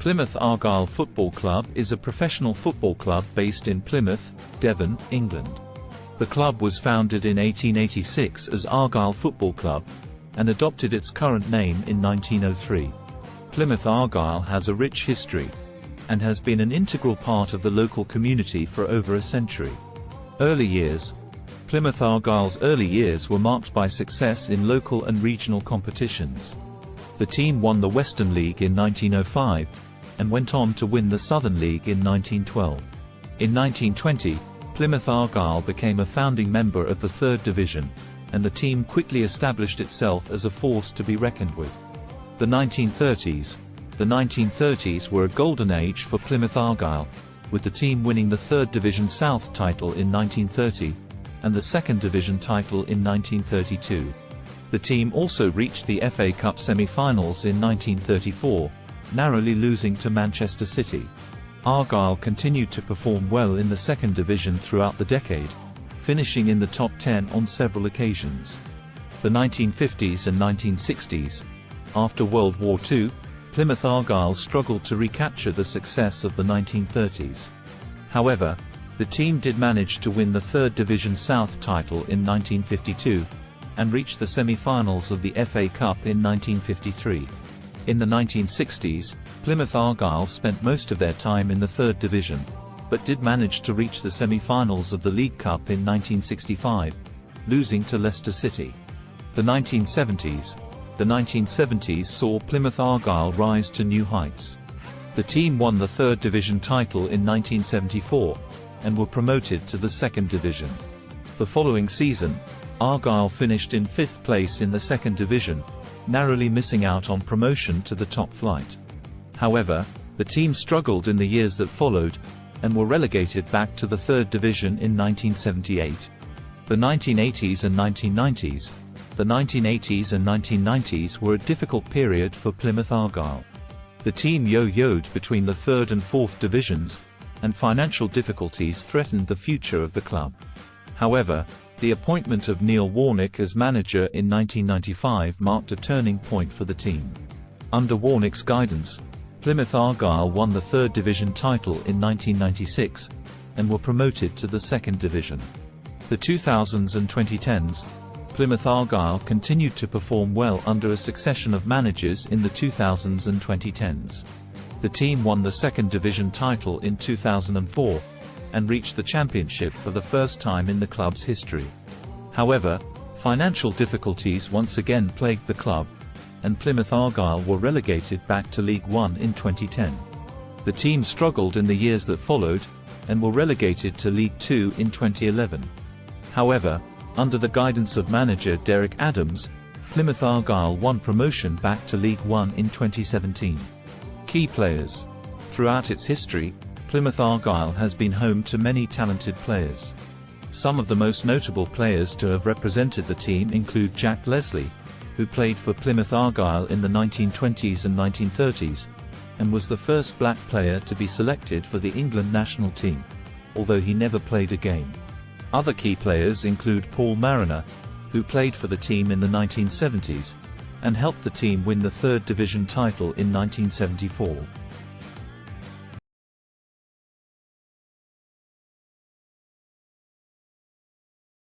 Plymouth Argyle Football Club is a professional football club based in Plymouth, Devon, England. The club was founded in 1886 as Argyle Football Club, and adopted its current name in 1903. Plymouth Argyle has a rich history, and has been an integral part of the local community for over a century. Early years. Plymouth Argyle's early years were marked by success in local and regional competitions. The team won the Western League in 1905, and went on to win the Southern League in 1912. In 1920, Plymouth Argyle became a founding member of the Third Division, and the team quickly established itself as a force to be reckoned with. The 1930s. The 1930s were a golden age for Plymouth Argyle, with the team winning the Third Division South title in 1930, and the Second Division title in 1932. The team also reached the FA Cup semi-finals in 1934, narrowly losing to Manchester City. Argyle continued to perform well in the Second Division throughout the decade, finishing in the top 10 on several occasions. The 1950s and 1960s. After World War II, Plymouth Argyle struggled to recapture the success of the 1930s. However, the team did manage to win the Third Division South title in 1952, and reached the semi-finals of the FA Cup in 1953. In the 1960s, Plymouth Argyle spent most of their time in the Third Division, but did manage to reach the semi-finals of the League Cup in 1965, losing to Leicester City. The 1970s. The 1970s saw Plymouth Argyle rise to new heights. The team won the Third Division title in 1974, and were promoted to the Second Division. The following season, Argyle finished in 5th place in the Second Division, narrowly missing out on promotion to the top flight. However, the team struggled in the years that followed, and were relegated back to the Third Division in 1978. The 1980s and 1990s. The 1980s and 1990s were a difficult period for Plymouth Argyle. The team yo-yoed between the Third and Fourth Divisions, and financial difficulties threatened the future of the club. However, the appointment of Neil Warnock as manager in 1995 marked a turning point for the team. Under Warnock's guidance, Plymouth Argyle won the Third Division title in 1996, and were promoted to the Second Division. The 2000s and 2010s. Plymouth Argyle continued to perform well under a succession of managers in the 2000s and 2010s. The team won the Second Division title in 2004, and reached the Championship for the first time in the club's history. However, financial difficulties once again plagued the club, and Plymouth Argyle were relegated back to League One in 2010. The team struggled in the years that followed, and were relegated to League Two in 2011. However, under the guidance of manager Derek Adams, Plymouth Argyle won promotion back to League One in 2017. Key players. Throughout its history, Plymouth Argyle has been home to many talented players. Some of the most notable players to have represented the team include Jack Leslie, who played for Plymouth Argyle in the 1920s and 1930s, and was the first black player to be selected for the England national team, although he never played a game. Other key players include Paul Mariner, who played for the team in the 1970s, and helped the team win the Third Division title in 1974.